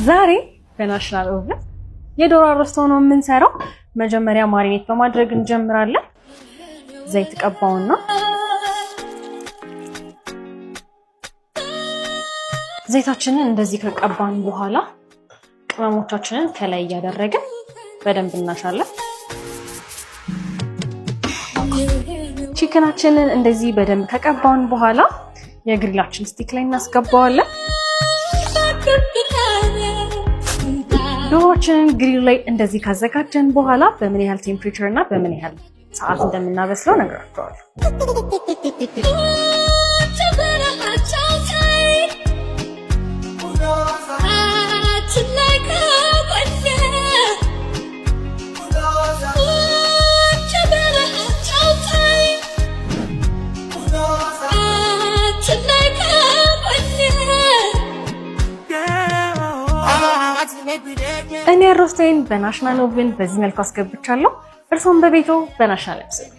ዛሬ በናሽናል ኦቨን የዶሮ አሮስቶ ነው የምንሰራው። መጀመሪያ ማሪኔት በማድረግ እንጀምራለን። ዘይት ቀባውና ዘይታችንን እንደዚህ ከቀባን በኋላ ቅመሞቻችንን ከላይ ያደረግን በደንብ እናሻለን። ቺክናችንን እንደዚህ በደንብ ከቀባን በኋላ የግሪላችን ስቲክ ላይ እናስገባዋለን። ዶሮዎችንን ግሪል ላይ እንደዚህ ካዘጋጀን በኋላ በምን ያህል ቴምፕሬቸር እና በምን ያህል ሰዓት እንደምናበስለው ነግራችኋለሁ። እኔ ሮስቴን በናሽናል ኦቨን በዚህ መልኩ አስገብቻለሁ። እርሶም በቤቶ በናሽናል ያብስሉ።